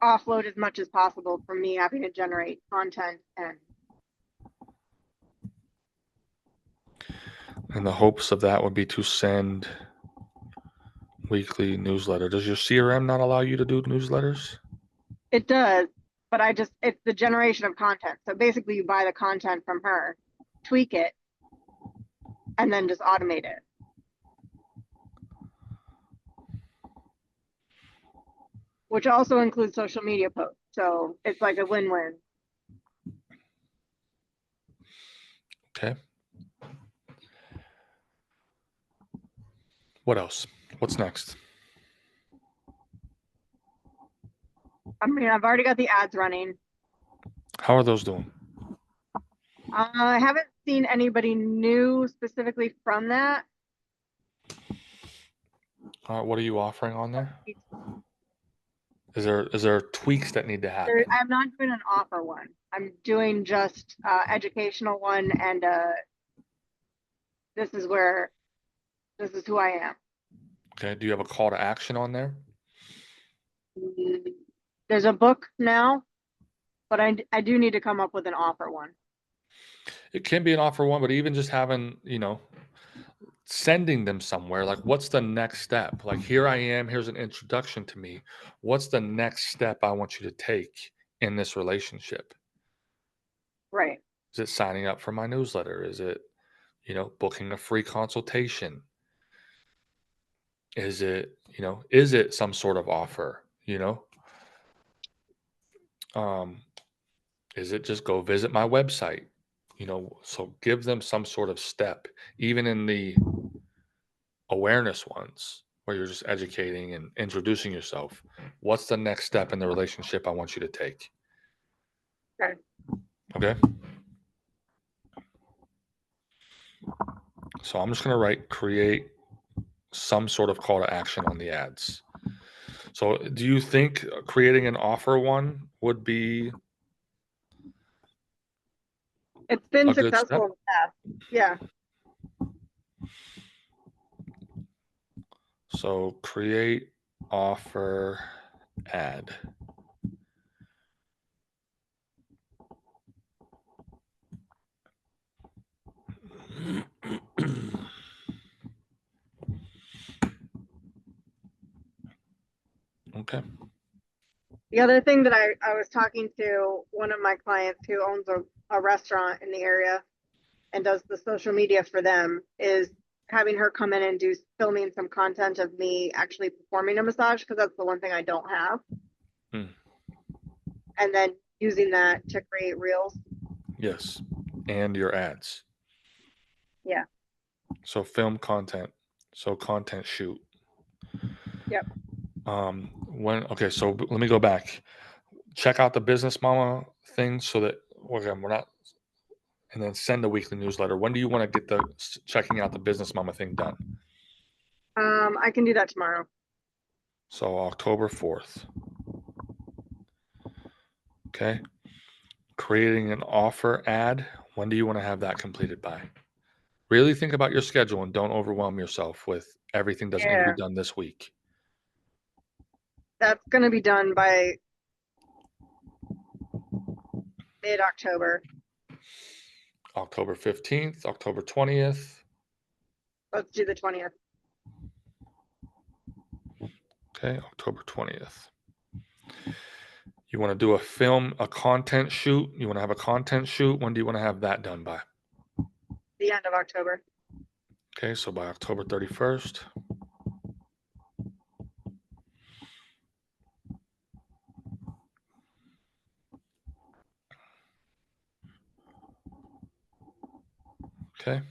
offload as much as possible from me having to generate content And the hopes of that would be to send weekly newsletter. Does your CRM not allow you to do newsletters? it does, but it's the generation of content. So basically you buy the content from her, tweak it, and then just automate it. Which also includes social media posts. So it's like a win-win. Okay. What else? What's next? I mean, I've already got the ads running. How are those doing? I haven't seen anybody new specifically from that. What are you offering on there? Is there tweaks that need to happen? I'm not doing an offer one. I'm doing just educational one, and this is who I am. Okay. Do you have a call to action on there? There's a book now, but I do need to come up with an offer one. It can be an offer one, but even just having, sending them somewhere, like what's the next step? Like, here I am, here's an introduction to me. What's the next step I want you to take in this relationship? Right. Is it signing up for my newsletter? Is it, booking a free consultation? Is it some sort of offer? Is it just go visit my website? So give them some sort of step, even in the awareness ones where you're just educating and introducing yourself. What's the next step in the relationship I want you to take? Okay. Okay. So I'm just going to write create some sort of call to action on the ads. So do you think creating an offer one would be It's been a good step? successful in the past. Yeah. So create offer ad. Okay. The other thing that I was talking to one of my clients who owns a restaurant in the area and does the social media for them is having her come in and do filming some content of me actually performing a massage, because that's the one thing I don't have. And then using that to create reels. Yes. And your ads. Yeah. So film content. So content shoot. Yep. So let me go back. Check out the business mama thing so that again, we're not, and then send the weekly newsletter. When do you want to get the checking out the business mama thing done? I can do that tomorrow. So October 4th. Okay. Creating an offer ad. When do you want to have that completed by? Really think about your schedule and don't overwhelm yourself with everything that's going to be done this week. That's going to be done by mid-October. October 15th, October 20th. Let's do the 20th. Okay, October 20th. You want to do a content shoot? You want to have a content shoot? When do you want to have that done by? The end of October. Okay, so by October 31st. Okay.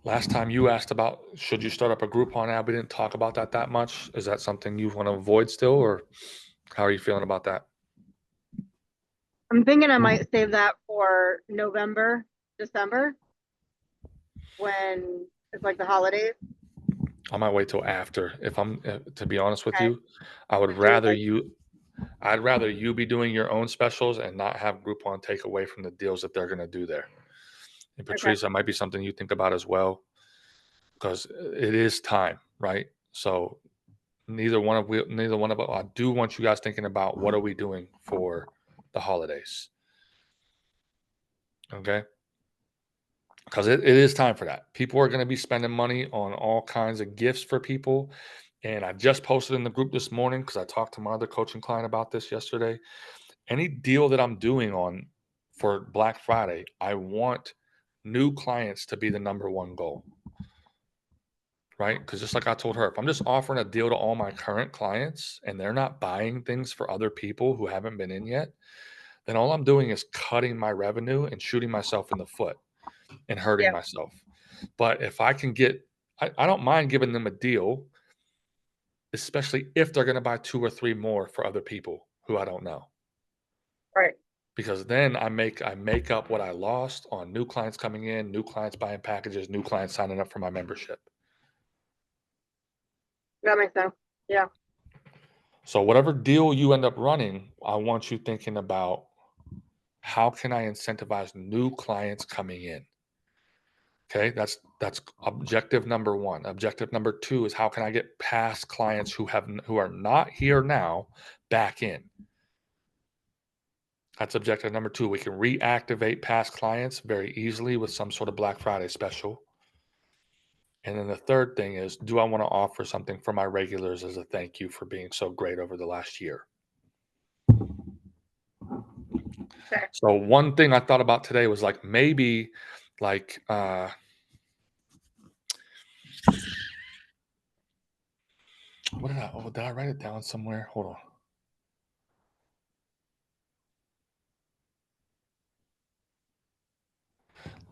Last time you asked about should you start up a Groupon ad, we didn't talk about that much. Is that something you want to avoid still, or how are you feeling about that? I'm thinking I might save that for November, December, when it's like the holidays. I might wait till after. If I'm to be honest with Okay. you, I'd rather you be doing your own specials and not have Groupon take away from the deals that they're going to do there. And Patrice, that might be something you think about as well, because it is time, right? So neither one of us. I do want you guys thinking about what are we doing for the holidays, okay? Because it is time for that. People are going to be spending money on all kinds of gifts for people. And I just posted in the group this morning because I talked to my other coaching client about this yesterday. Any deal that I'm doing on for Black Friday, I want new clients to be the number one goal. Right? Because just like I told her, if I'm just offering a deal to all my current clients and they're not buying things for other people who haven't been in yet, then all I'm doing is cutting my revenue and shooting myself in the foot and hurting myself. But if I can get I don't mind giving them a deal, especially if they're going to buy 2 or 3 more for other people who I don't know. Right. Because then I make up what I lost on new clients coming in, new clients buying packages, new clients signing up for my membership. That makes sense. Yeah. So whatever deal you end up running, I want you thinking about, how can I incentivize new clients coming in? Okay, that's objective number 1. Objective number 2 is, how can I get past clients who are not here now back in? That's objective number 2. We can reactivate past clients very easily with some sort of Black Friday special. And then the third thing is, do I want to offer something for my regulars as a thank you for being so great over the last year? Okay. So one thing I thought about today was, like, maybe like did I write it down somewhere? Hold on.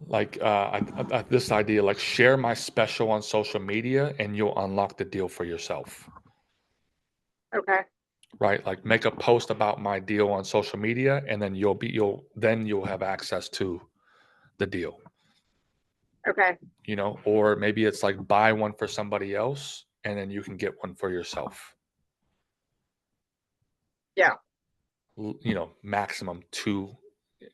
Like this idea, like, share my special on social media and you'll unlock the deal for yourself. Okay. Right? Like, make a post about my deal on social media, and then you'll have access to the deal. Okay. You know, or maybe it's like, buy one for somebody else and then you can get one for yourself. Yeah. You know, maximum 2.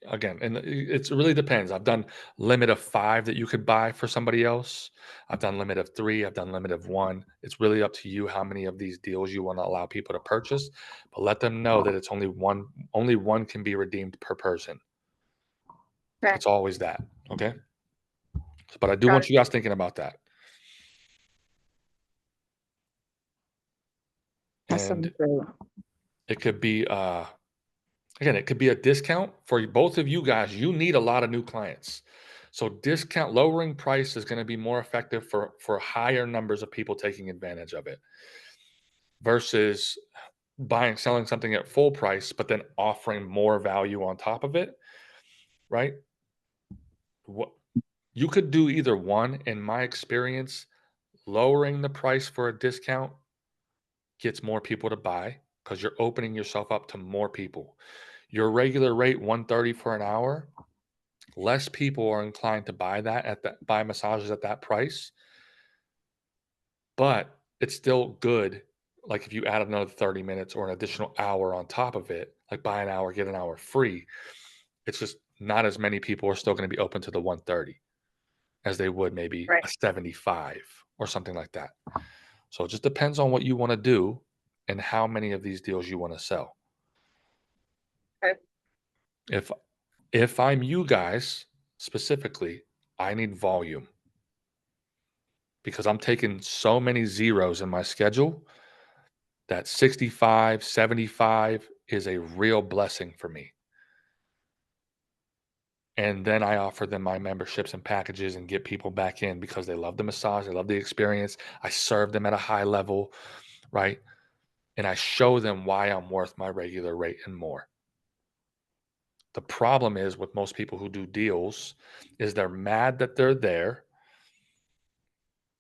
Again, and it really depends. I've done limit of 5 that you could buy for somebody else. I've done limit of 3. I've done limit of 1. It's really up to you how many of these deals you want to allow people to purchase, but let them know that it's only one can be redeemed per person. Okay. It's always that. Okay. But I do Got want it. you guys thinking about that. That sounds And great. it could be again, it could be a discount for both of you guys. You need a lot of new clients. So lowering price is going to be more effective for higher numbers of people taking advantage of it, versus selling something at full price, but then offering more value on top of it. Right? What you could do either one. In my experience, lowering the price for a discount gets more people to buy, because you're opening yourself up to more people. Your regular rate, $130 for an hour, less people are inclined to buy massages at that price, but it's still good. Like, if you add another 30 minutes or an additional hour on top of it, like buy an hour, get an hour free, it's just not as many people are still going to be open to the 130 as they would maybe Right. a 75 or something like that. So it just depends on what you want to do and how many of these deals you want to sell. Okay. If I'm you guys specifically, I need volume, because I'm taking so many zeros in my schedule that 65, 75 is a real blessing for me. And then I offer them my memberships and packages and get people back in because they love the massage, they love the experience. I serve them at a high level, right? And I show them why I'm worth my regular rate and more. The problem is, with most people who do deals, is they're mad that they're there.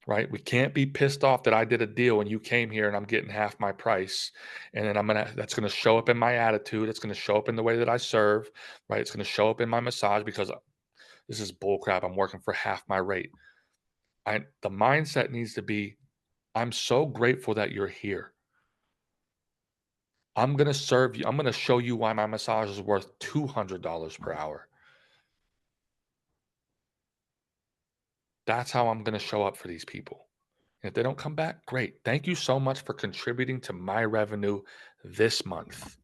Right? We can't be pissed off that I did a deal and you came here and I'm getting half my price. And then that's going to show up in my attitude. It's going to show up in the way that I serve, right? It's going to show up in my massage, because this is bullcrap. I'm working for half my rate. The mindset needs to be, I'm so grateful that you're here. I'm going to serve you. I'm going to show you why my massage is worth $200 per hour. That's how I'm going to show up for these people. And if they don't come back, great. Thank you so much for contributing to my revenue this month,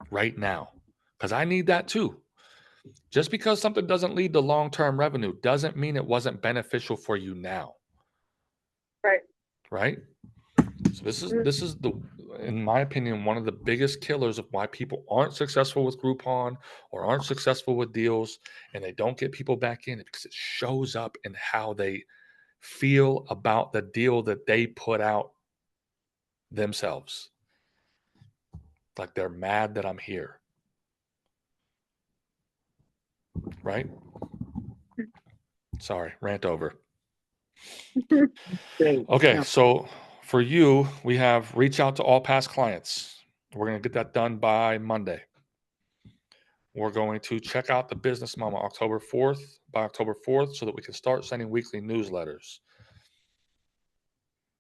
right now, because I need that too. Just because something doesn't lead to long-term revenue doesn't mean it wasn't beneficial for you now. Right. Right? So this is in my opinion, one of the biggest killers of why people aren't successful with Groupon or aren't successful with deals, and they don't get people back in, because it shows up in how they feel about the deal that they put out themselves. Like, they're mad that I'm here. Right? Sorry, rant over. Great. Okay, Yeah. so for you, we have reach out to all past clients. We're going to get that done by Monday. We're going to check out the business memo by October 4th, so that we can start sending weekly newsletters.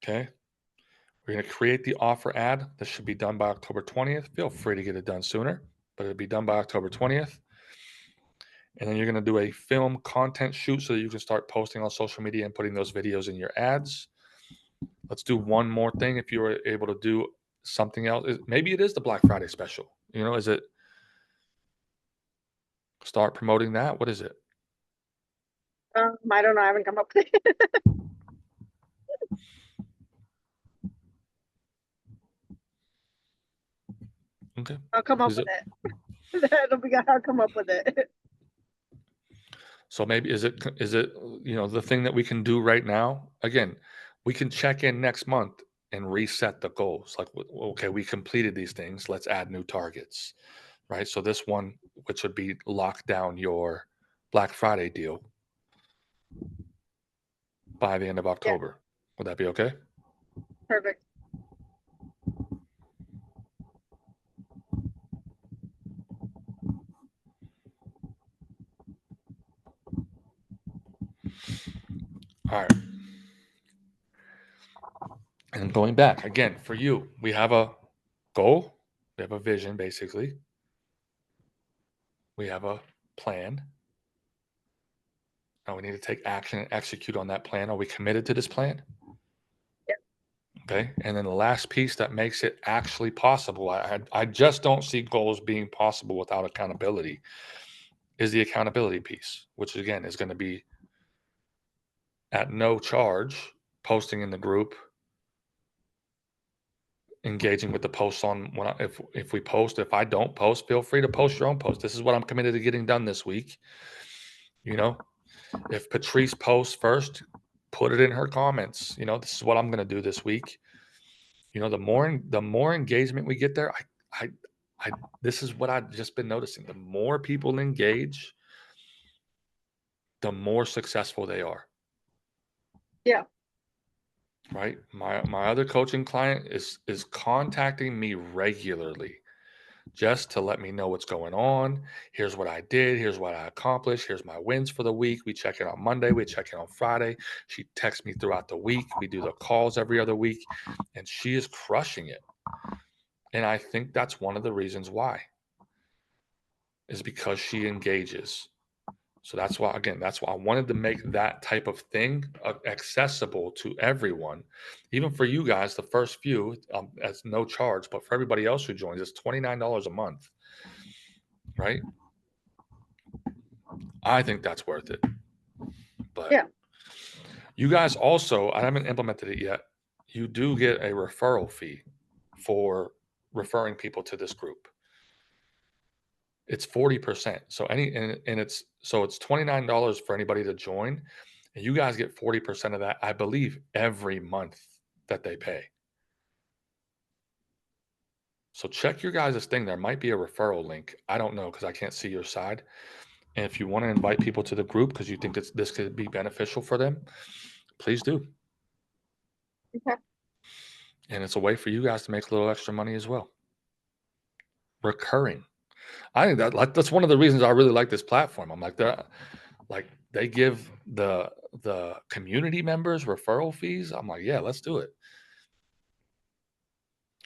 Okay. We're going to create the offer ad. This should be done by October 20th. Feel free to get it done sooner, but it'll be done by October 20th. And then you're going to do a film content shoot so that you can start posting on social media and putting those videos in your ads. Let's do one more thing. If you were able to do something else, maybe it is the Black Friday special. Is it start promoting that? What is it? I don't know. I haven't come up with it. Okay. I'll come up Is with it? it. I'll come up with it. So maybe is it the thing that we can do right now? Again, we can check in next month and reset the goals. Like, okay, we completed these things. Let's add new targets, right? So this one, which would be lock down your Black Friday deal by the end of Yeah, October. Would that be okay? perfect. All right. And going back again for you, we have a goal, we have a vision, basically. We have a plan. Now we need to take action and execute on that plan. Are we committed to this plan? Yeah. Okay. And then the last piece that makes it actually possible, I just don't see goals being possible without accountability, is the accountability piece, which again is going to be at no charge, posting in the group, engaging with the posts on if we post. If I don't post, feel free to post your own post. This is what I'm committed to getting done this week. If Patrice posts first, put it in her comments. This is what I'm going to do this week. The more engagement we get there, I this is what I've just been noticing. The more people engage, the more successful they are. Yeah. Right. My other coaching client is contacting me regularly just to let me know what's going on. Here's what I did. Here's what I accomplished. Here's my wins for the week. We check in on Monday. We check in on Friday. She texts me throughout the week. We do the calls every other week, and she is crushing it. And I think that's one of the reasons why, is because she engages. So that's why I wanted to make that type of thing accessible to everyone. Even for you guys, the first few, as no charge, but for everybody else who joins, it's $29 a month, right? I think that's worth it. But Yeah. you guys also, I haven't implemented it yet. You do get a referral fee for referring people to this group. It's 40%. So it's $29 for anybody to join, and you guys get 40% of that, I believe, every month that they pay. So check your guys' thing. There might be a referral link. I don't know because I can't see your side. And if you want to invite people to the group because you think this could be beneficial for them, please do. Okay. And it's a way for you guys to make a little extra money as well. Recurring. I think that's one of the reasons I really like this platform. I'm like, they give the community members referral fees. I'm like, yeah, let's do it.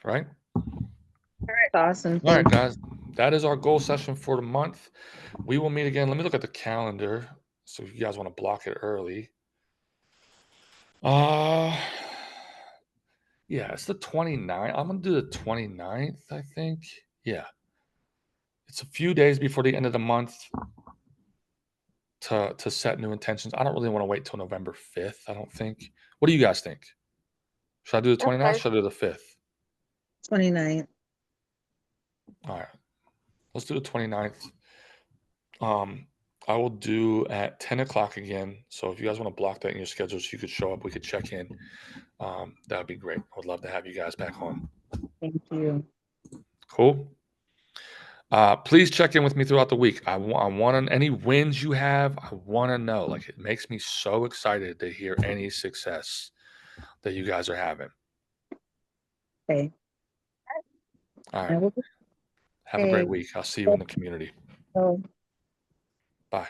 Right? Awesome. All right, Thank you. guys. That is our goal session for the month. We will meet again. Let me look at the calendar. So if you guys want to block it early. Yeah, it's the 29th. I'm going to do the 29th, I think. Yeah. It's a few days before the end of the month to set new intentions. I don't really want to wait till November 5th, I don't think. What do you guys think? Should I do the 29th? Should I do the 5th? 29. All right. Let's do the 29th. I will do at 10 o'clock again. So if you guys want to block that in your schedule so you could show up, we could check in. That would be great. I would love to have you guys back on. Thank you. Cool. Please check in with me throughout the week. I want any wins you have. I want to know. Like, it makes me so excited to hear any success that you guys are having. Okay. All I right. will. Have a great week. I'll see you in the community. So, Bye.